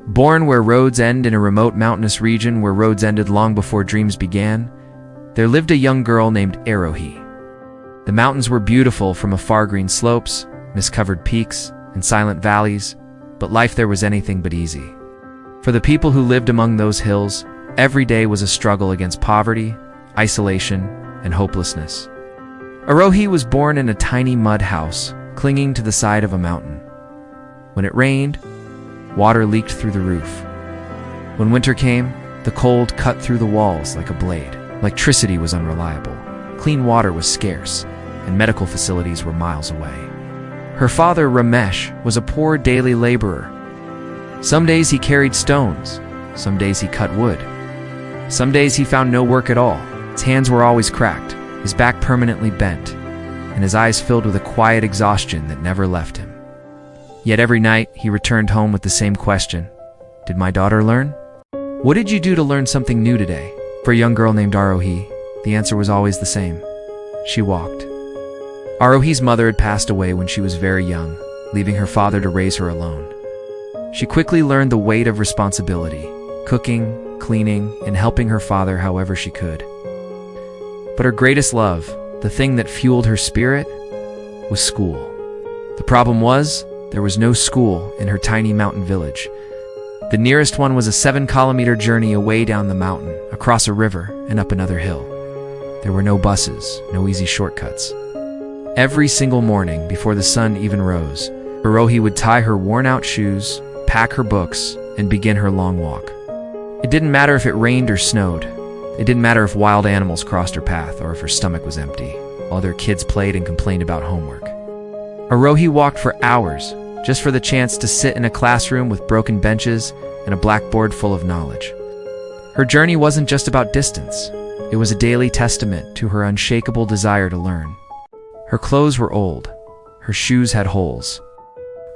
Born where roads end in a remote mountainous region where roads ended long before dreams began, there lived a young girl named Arohi. The mountains were beautiful from afar, green slopes, mist-covered peaks, and silent valleys, but life there was anything but easy. For the people who lived among those hills, every day was a struggle against poverty, isolation, and hopelessness. Arohi was born in a tiny mud house, clinging to the side of a mountain. When it rained, water leaked through the roof. When winter came, the cold cut through the walls like a blade. Electricity was unreliable, clean water was scarce, and medical facilities were miles away. Her father, Ramesh, was a poor daily laborer. Some days he carried stones, some days he cut wood. Some days he found no work at all. His hands were always cracked, his back permanently bent, and his eyes filled with a quiet exhaustion that never left him. Yet every night he returned home with the same question: did my daughter learn? What did you do to learn something new today? For a young girl named Arohi, the answer was always the same: she walked. Arohi's mother had passed away when she was very young, leaving her father to raise her alone. She quickly learned the weight of responsibility, cooking, cleaning, and helping her father however she could. But her greatest love, the thing that fueled her spirit, was school. The problem was, there was no school in her tiny mountain village. The nearest one was a 7-kilometer journey away down the mountain, across a river, and up another hill. There were no buses, no easy shortcuts. Every single morning, before the sun even rose, Arohi would tie her worn-out shoes, pack her books, and begin her long walk. It didn't matter if it rained or snowed. It didn't matter if wild animals crossed her path or if her stomach was empty, while other kids played and complained about homework. Arohi walked for hours, just for the chance to sit in a classroom with broken benches and a blackboard full of knowledge. Her journey wasn't just about distance. It was a daily testament to her unshakable desire to learn. Her clothes were old. Her shoes had holes.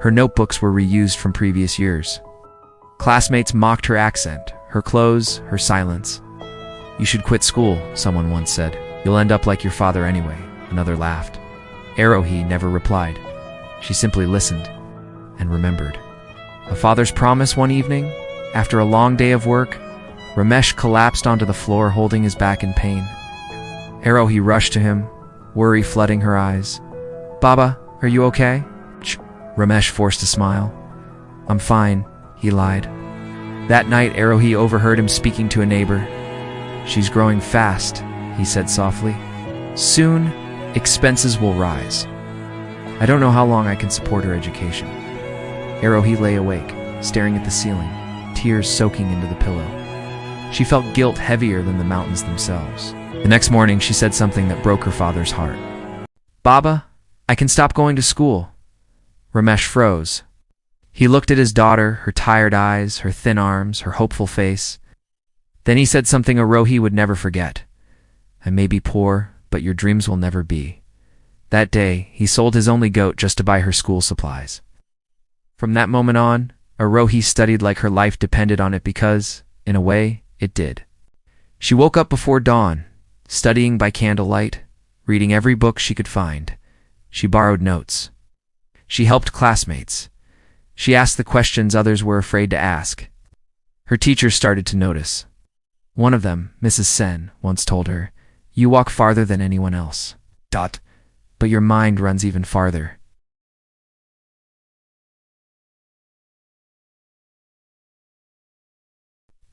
Her notebooks were reused from previous years. Classmates mocked her accent, her clothes, her silence. "You should quit school," someone once said. "You'll end up like your father anyway." Another laughed. Arohi never replied. She simply listened and remembered. A father's promise one evening, after a long day of work, Ramesh collapsed onto the floor holding his back in pain. Arohi rushed to him, worry flooding her eyes. "Baba, are you okay?" Ramesh forced a smile. "I'm fine," he lied. That night, Arohi overheard him speaking to a neighbor. "She's growing fast," he said softly. "Soon, expenses will rise. I don't know how long I can support her education." Arohi lay awake, staring at the ceiling, tears soaking into the pillow. She felt guilt heavier than the mountains themselves. The next morning, she said something that broke her father's heart. "Baba, I can stop going to school." Ramesh froze. He looked at his daughter, her tired eyes, her thin arms, her hopeful face. Then he said something Arohi would never forget. "I may be poor, but your dreams will never be." That day, he sold his only goat just to buy her school supplies. From that moment on, Arohi studied like her life depended on it because, in a way, it did. She woke up before dawn, studying by candlelight, reading every book she could find. She borrowed notes. She helped classmates. She asked the questions others were afraid to ask. Her teachers started to notice. One of them, Mrs. Sen, once told her, "You walk farther than anyone else. But your mind runs even farther."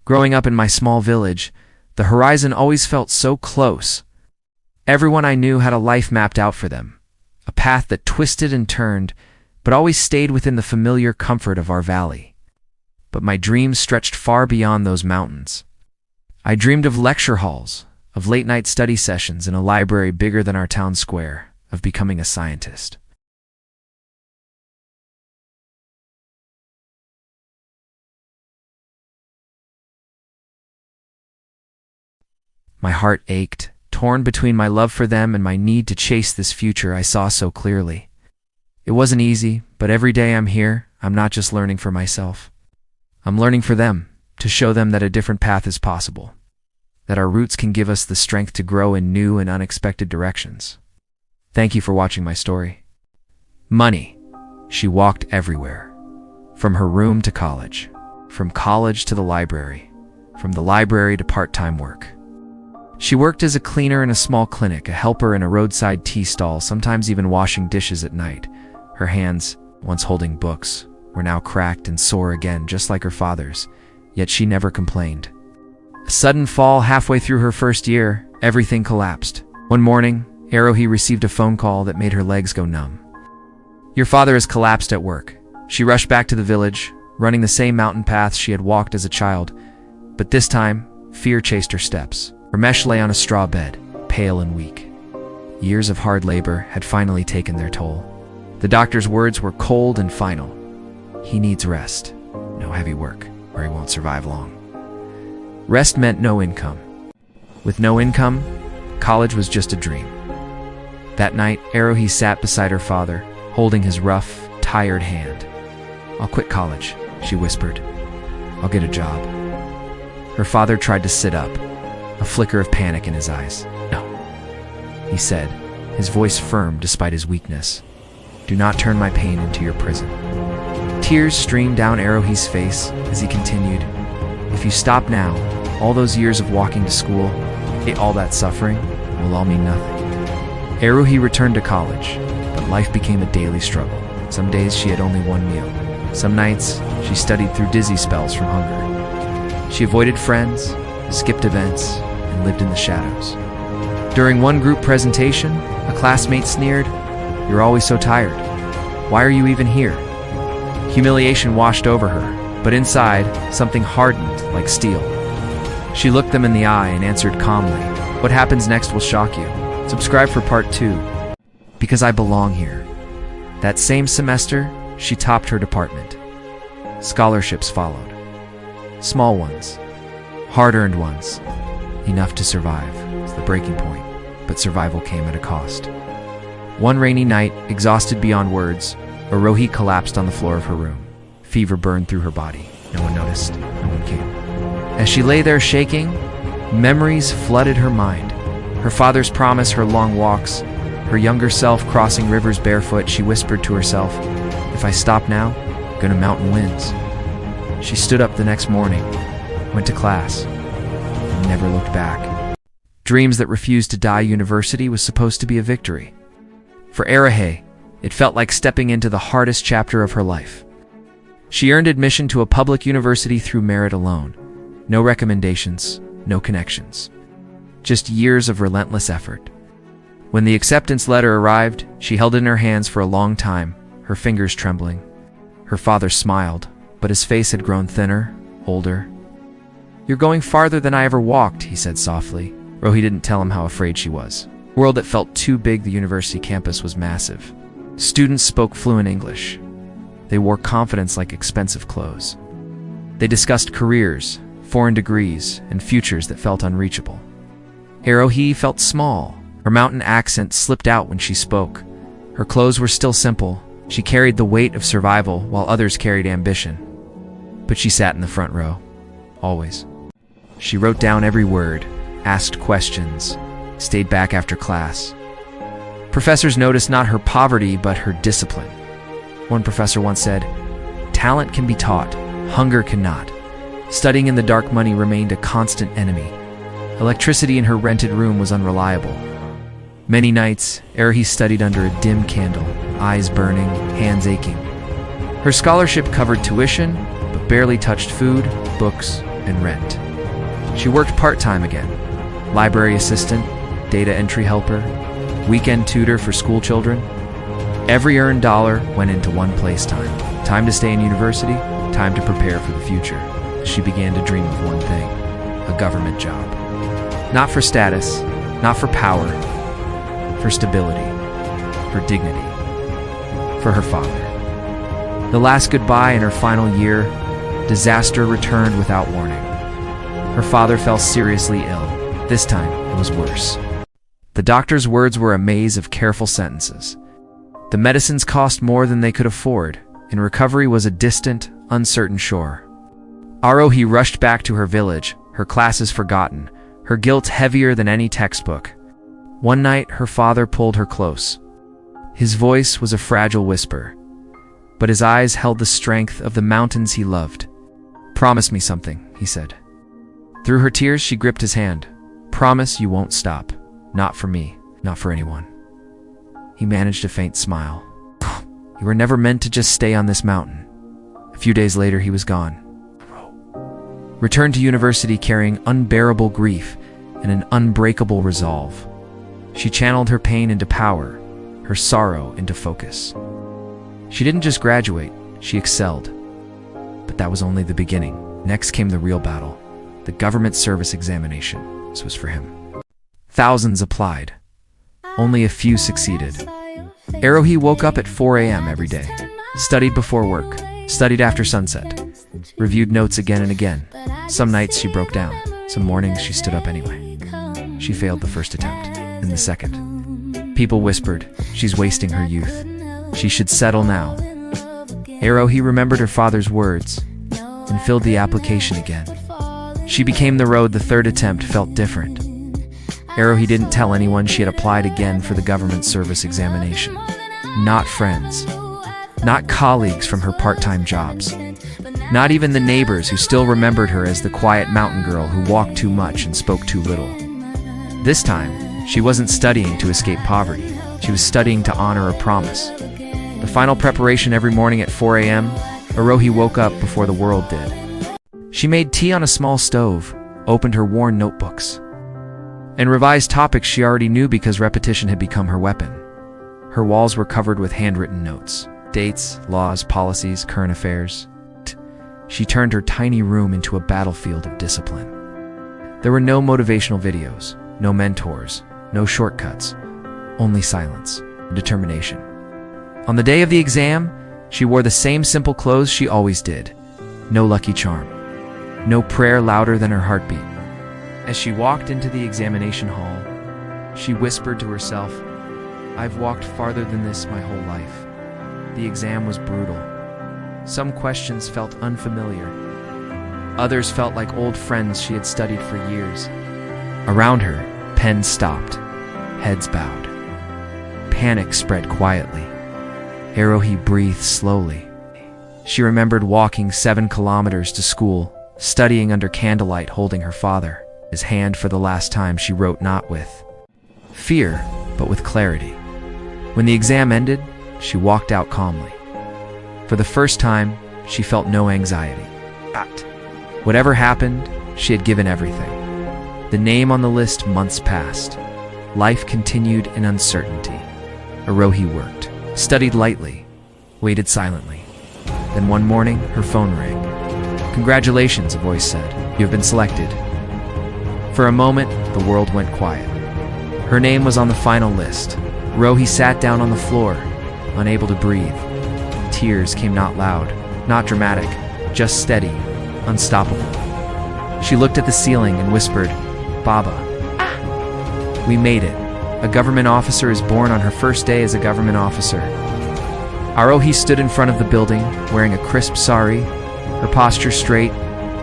Growing up in my small village, the horizon always felt so close. Everyone I knew had a life mapped out for them, a path that twisted and turned, but always stayed within the familiar comfort of our valley. But my dreams stretched far beyond those mountains. I dreamed of lecture halls, of late-night study sessions in a library bigger than our town square, of becoming a scientist. My heart ached, torn between my love for them and my need to chase this future I saw so clearly. It wasn't easy, but every day I'm here, I'm not just learning for myself. I'm learning for them, to show them that a different path is possible, that our roots can give us the strength to grow in new and unexpected directions. Thank you for watching my story. Money. She walked everywhere, from her room to college, from college to the library, from the library to part-time work. She worked as a cleaner in a small clinic, a helper in a roadside tea stall, sometimes even washing dishes at night. Her hands, once holding books, were now cracked and sore again, just like her father's, yet she never complained. A sudden fall halfway through her first year, everything collapsed. One morning, Arohi received a phone call that made her legs go numb. "Your father has collapsed at work." She rushed back to the village, running the same mountain paths she had walked as a child, but this time, fear chased her steps. Ramesh lay on a straw bed, pale and weak. Years of hard labor had finally taken their toll. The doctor's words were cold and final. He needs rest, no heavy work, or he won't survive long. Rest meant no income. With no income, college was just a dream. That night, Arohi sat beside her father, holding his rough, tired hand. "I'll quit college," she whispered. "I'll get a job." Her father tried to sit up, a flicker of panic in his eyes. "No," he said, his voice firm despite his weakness. "Do not turn my pain into your prison." Tears streamed down Arohi's face as he continued, "If you stop now, all those years of walking to school, all that suffering, will all mean nothing." Arohi returned to college, but life became a daily struggle. Some days she had only one meal. Some nights, she studied through dizzy spells from hunger. She avoided friends, skipped events, and lived in the shadows. During one group presentation, a classmate sneered, "You're always so tired. Why are you even here?" Humiliation washed over her, but inside, something hardened like steel. She looked them in the eye and answered calmly, "What happens next will shock you. Subscribe for part 2. Because I belong here." That same semester, she topped her department. Scholarships followed. Small ones, hard-earned ones. Enough to survive was the breaking point, but survival came at a cost. One rainy night, exhausted beyond words, Arohi collapsed on the floor of her room. Fever burned through her body. No one noticed, no one came. As she lay there shaking, memories flooded her mind. Her father's promise, her long walks, her younger self crossing rivers barefoot. She whispered to herself, "If I stop now, I'm gonna mountain winds." She stood up the next morning, went to class, and never looked back. Dreams that refused to die. University was supposed to be a victory. For Arohi, it felt like stepping into the hardest chapter of her life. She earned admission to a public university through merit alone. No recommendations, no connections. Just years of relentless effort. When the acceptance letter arrived, she held it in her hands for a long time, her fingers trembling. Her father smiled, but his face had grown thinner, older. "You're going farther than I ever walked," he said softly. Arohi didn't tell him how afraid she was. The world that felt too big. The university campus was massive. Students spoke fluent English. They wore confidence like expensive clothes. They discussed careers, foreign degrees, and futures that felt unreachable. Arohi felt small. Her mountain accent slipped out when she spoke. Her clothes were still simple. She carried the weight of survival while others carried ambition. But she sat in the front row. Always. She wrote down every word, asked questions, stayed back after class. Professors noticed not her poverty, but her discipline. One professor once said, "Talent can be taught, hunger cannot." Studying in the dark, money remained a constant enemy. Electricity in her rented room was unreliable. Many nights, Arohi studied under a dim candle, eyes burning, hands aching. Her scholarship covered tuition, but barely touched food, books, and rent. She worked part-time again. Library assistant, data entry helper, weekend tutor for school children. Every earned dollar went into one place: time. Time to stay in university, time to prepare for the future. She began to dream of one thing: a government job. Not for status, not for power, for stability, for dignity, for her father. The last goodbye in her final year, disaster returned without warning. Her father fell seriously ill. This time, it was worse. The doctor's words were a maze of careful sentences. The medicines cost more than they could afford, and recovery was a distant, uncertain shore. Arohi rushed back to her village, her classes forgotten, her guilt heavier than any textbook. One night, her father pulled her close. His voice was a fragile whisper, but his eyes held the strength of the mountains he loved. "Promise me something," he said. Through her tears, she gripped his hand. "Promise you won't stop. Not for me, not for anyone." He managed a faint smile. "You were never meant to just stay on this mountain." A few days later, he was gone. Returned to university carrying unbearable grief and an unbreakable resolve. She channeled her pain into power, her sorrow into focus. She didn't just graduate, she excelled. But that was only the beginning. Next came the real battle, the government service examination. This was for him. Thousands applied. Only a few succeeded. Arohi woke up at 4 a.m. every day, studied before work, studied after sunset, reviewed notes again and again. Some nights she broke down, some mornings she stood up anyway. She failed the first attempt, and the second. People whispered, "She's wasting her youth. She should settle now." Arohi remembered her father's words and filled the application again. She became the road. The third attempt felt different. Arohi didn't tell anyone she had applied again for the government service examination. Not friends. Not colleagues from her part-time jobs. Not even the neighbors who still remembered her as the quiet mountain girl who walked too much and spoke too little. This time, she wasn't studying to escape poverty. She was studying to honor a promise. The final preparation every morning at 4 a.m., Arohi woke up before the world did. She made tea on a small stove, opened her worn notebooks, and revised topics she already knew because repetition had become her weapon. Her walls were covered with handwritten notes, dates, laws, policies, current affairs. She turned her tiny room into a battlefield of discipline. There were no motivational videos, no mentors, no shortcuts, only silence and determination. On the day of the exam, she wore the same simple clothes she always did. No lucky charm. No prayer louder than her heartbeat. As she walked into the examination hall, she whispered to herself, "I've walked farther than this my whole life." The exam was brutal. Some questions felt unfamiliar. Others felt like old friends she had studied for years. Around her, pens stopped, heads bowed. Panic spread quietly. Arohi breathed slowly. She remembered walking 7 kilometers to school, studying under candlelight holding her father, his hand for the last time. She wrote not with fear, but with clarity. When the exam ended, she walked out calmly. For the first time, she felt no anxiety. Whatever happened, she had given everything. The name on the list, months passed. Life continued in uncertainty. Arohi worked, studied lightly, waited silently. Then one morning, her phone rang. "Congratulations," a voice said. "You have been selected." For a moment, the world went quiet. Her name was on the final list. Arohi sat down on the floor, unable to breathe. Tears came not loud, not dramatic, just steady, unstoppable. She looked at the ceiling and whispered, "Baba." We made it. A government officer is born on her first day as a government officer. Arohi stood in front of the building, wearing a crisp sari, her posture straight,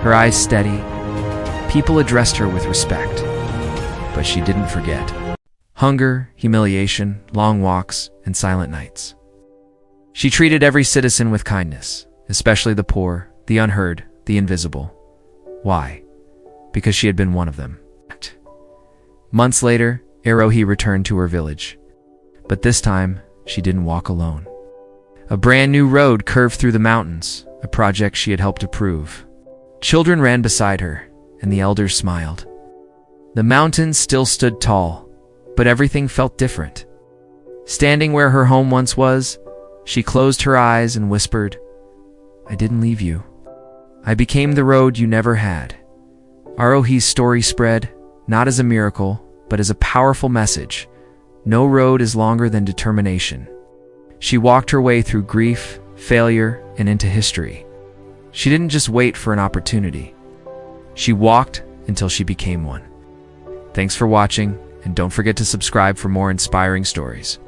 her eyes steady. People addressed her with respect, but she didn't forget. Hunger, humiliation, long walks, and silent nights. She treated every citizen with kindness, especially the poor, the unheard, the invisible. Why? Because she had been one of them. Months later, Arohi returned to her village. But this time, she didn't walk alone. A brand new road curved through the mountains, a project she had helped approve. Children ran beside her, and the elders smiled. The mountains still stood tall, but everything felt different. Standing where her home once was, she closed her eyes and whispered, "I didn't leave you. I became the road you never had." Arohi's story spread, not as a miracle, but as a powerful message. No road is longer than determination. She walked her way through grief, failure, and into history. She didn't just wait for an opportunity. She walked until she became one. Thanks for watching, and don't forget to subscribe for more inspiring stories.